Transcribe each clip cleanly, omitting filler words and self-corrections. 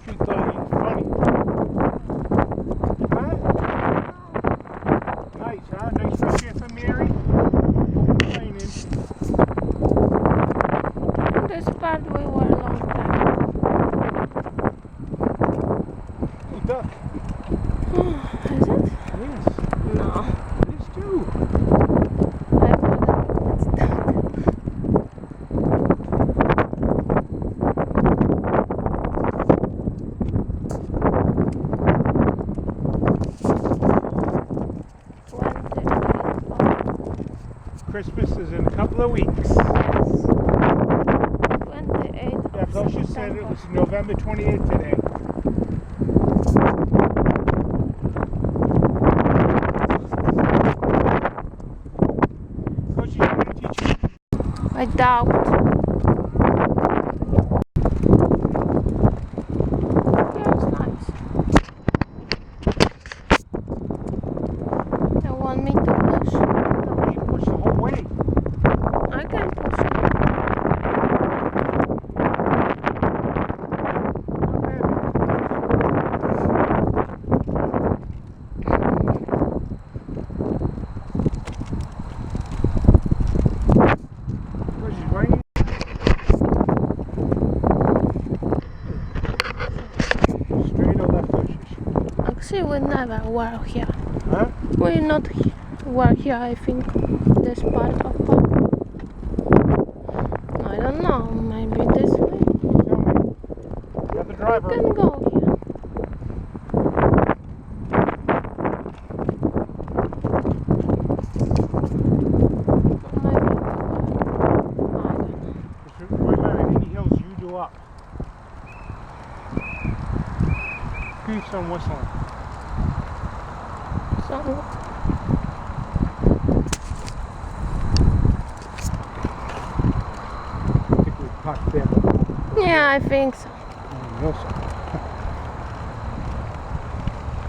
She thought he was funny. Huh? Nice, huh? Nice fish here for Mary. Raining. This part we were a long time. Oh, duck. Is it? Yes. No. It is too. I thought it's duck. Christmas is in a couple of weeks. Yes. 28th Yeah, of Felicia said it September. was November 28th today. Coach, you want to teach you? I doubt. Yeah, it's nice. You want me to push? You push the whole way. I can push it. Coach, is raining. Straight or left, Coach? Actually, we never were here. Huh? We not were here, I think. This part of park. I don't know. Maybe this way. Tell me. You're the We driver. can go here. Remember, any hills you do up. Keep on whistling. So, I think we parked there. yeah, I think so.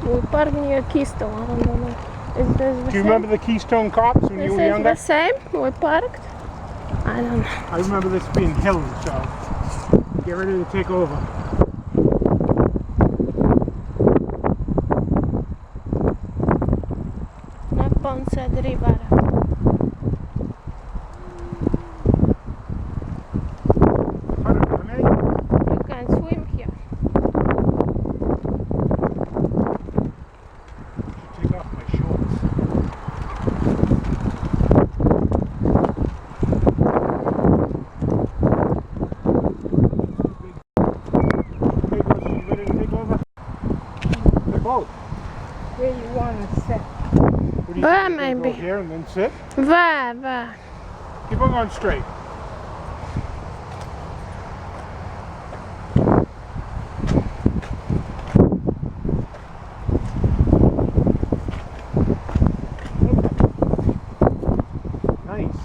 We park near Keystone. I don't know. Is this the Do you same? remember the Keystone Cops when This you were is younger? the same? We parked? I don't know. I remember this being hilly, so get ready to take over. Na Ponce River. You can swim here. Take off my shorts. Okay, girls, you ready to take over? The boat. Where you want to sit? What do you Where think? You're gonna maybe? Go here and then sit. Where? Keep on going straight. Nice.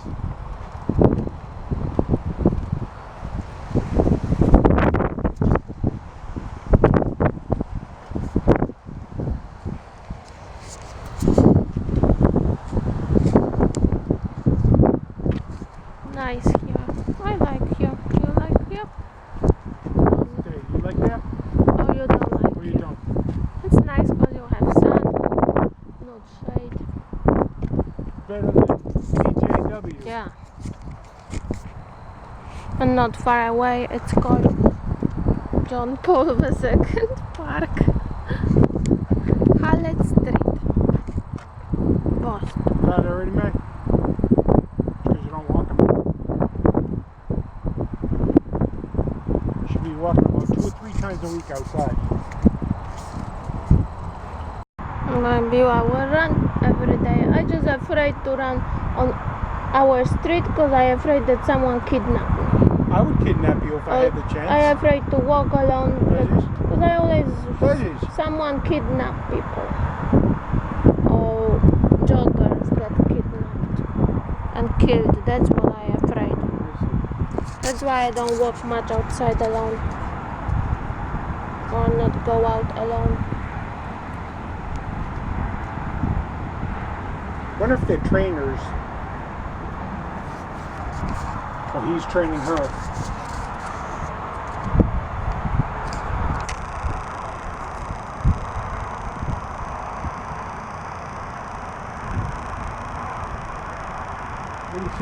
Nice here. I like here. You like here? Okay, you like that? Oh, you don't like Or you here? don't? It's nice because you have sun, not shade. Better than DJW. Yeah. And not far away, it's called John Paul II Park. Hallett Street, Boston. Is that already made? Because you don't walk them. You should be walking about 2 or 3 times a week outside. Maybe I will run every day. I just afraid to run on our street because I afraid that someone kidnap me. I would kidnap you if I had the chance. I afraid to walk alone Pleasures? because I always Pleasures? someone kidnap people or joggers get kidnapped and killed. That's what I afraid. That's why I don't walk much outside alone or not go out alone. Wonder if they're trainers. Or he's training her.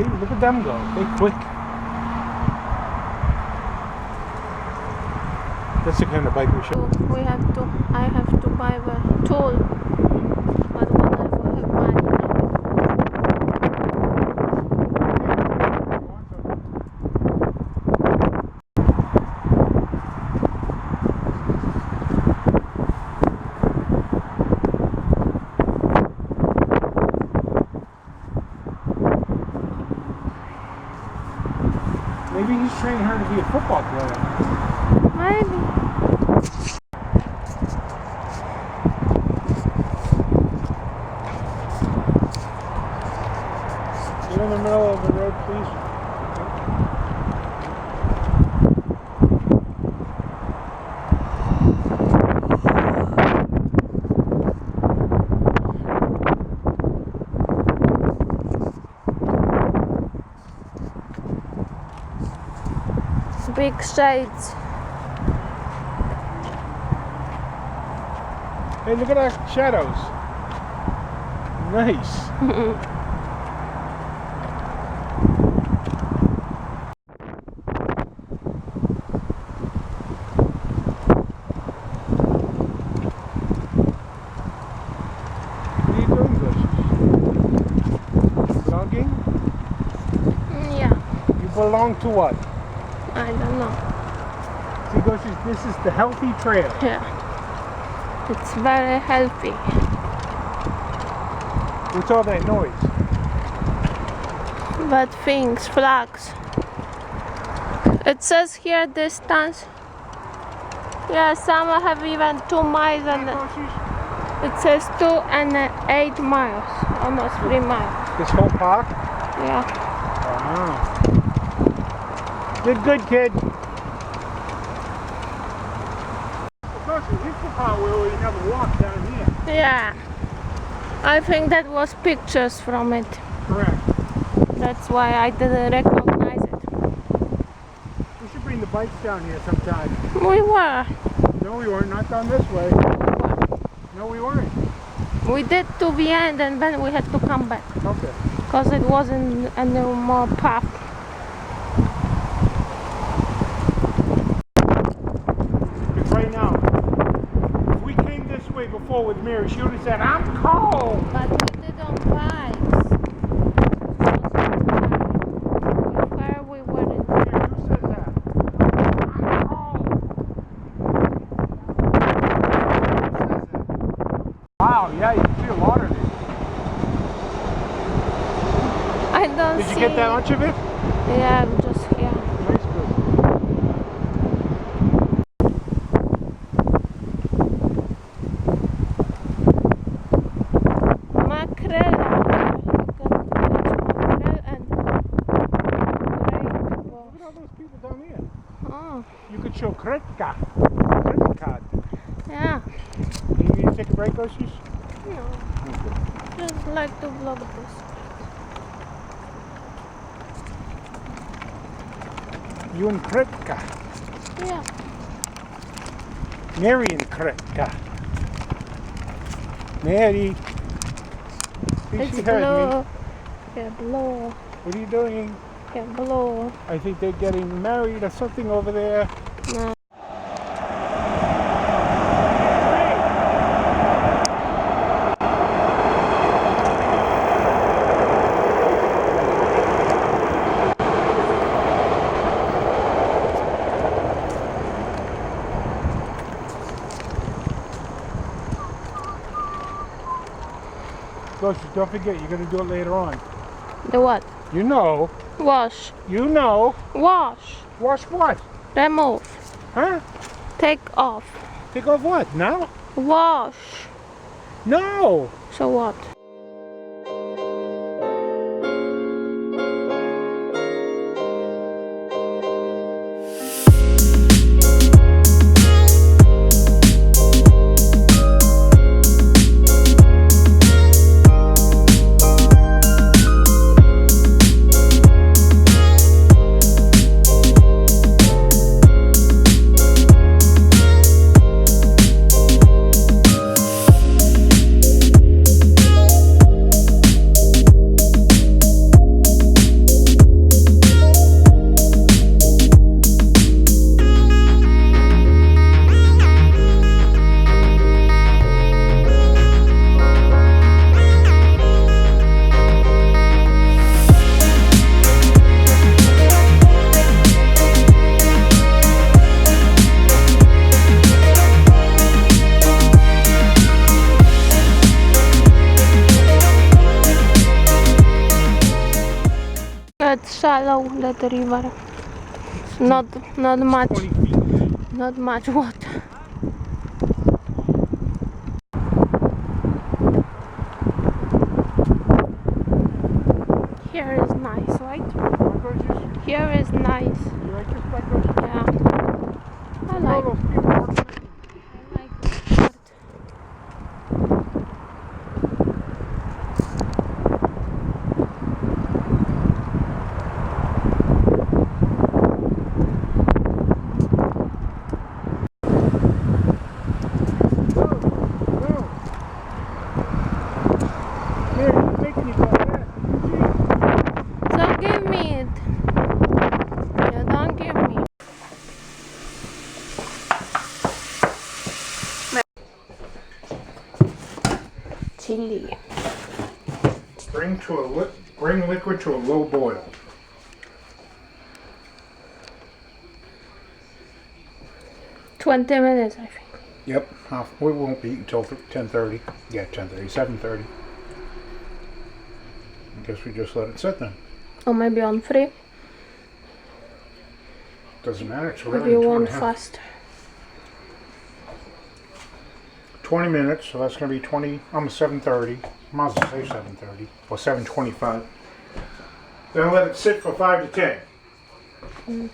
See, look at them go. They quick. That's the kind of bike we should. I have to buy the tool. But when I will have money now. Maybe he's training her to be a football player. Maybe. You're in the middle of the road, please. Big shades. Hey, look at our shadows. Nice. What are you doing, Lucius? Vlogging? Yeah, You belong to what? I don't know. See, Lucius, this is the healthy trail. Yeah, it's very healthy. What's all that noise? But things, flags. It says here distance. Yeah, some have even 2 miles and it says 2 and 8 miles, almost 3 miles. This whole park? Yeah. Wow. Did good, kid. Lucius, this is the part where we never walked down here. Yeah. I think that was pictures from it. Correct. That's why I didn't recognize it. We should bring the bikes down here sometime. We were. No, we weren't. Not down this way. No, we weren't. We did to the end and then we had to come back. Okay. Because it wasn't any more path. Because right now, if we came this way before with Mary, she would have said, I'm cold. But we did on bikes. Where we were in. Mary, who says that? I'm cold. Who says that? Wow, yeah, you can see a lot of it. I don't Did see. you get that much of it? Yeah, just here. Nice, good. Mackerel. You can catch mackerel and great. Look at all those people down here. Oh, You could show credit card. yeah. You need to take a break, Lucius? No, Okay. just like to vlog this. You and Kretka. Yeah. Mary and Kretka. Mary. See, It's she heard me. blue. Yeah, blue. What are you doing? Yeah, blue. I think they're getting married or something over there. No. Lucius, don't forget, you're going to do it later on. The what? You know. Wash. You know. Wash. Wash what? Remove. Huh? Take off. Take off what? Now? Wash. No. So what? the river. Not much, 20 feet. not much water. Here is nice, right? Blackbirds, Here is nice. you like this blackbird? Yeah, I All like. those people are- I like this part. Whoa. Here, you're making it like that. So give me it. You don't give me. Chili. Bring liquid to a low boil. 20 minutes, I think. Yep. We won't be until 10:30. Yeah, 10:30, 7:30. I guess we just let it sit then. Or maybe on 3. Doesn't matter. It's Maybe really you 2 want and a half. faster. 20 minutes, so that's going to be 20, almost 7:30. Might as well say 7:30 or 7:25. Then let it sit for 5 to 10.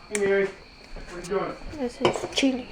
Hey Mary, what are you doing? This is chili.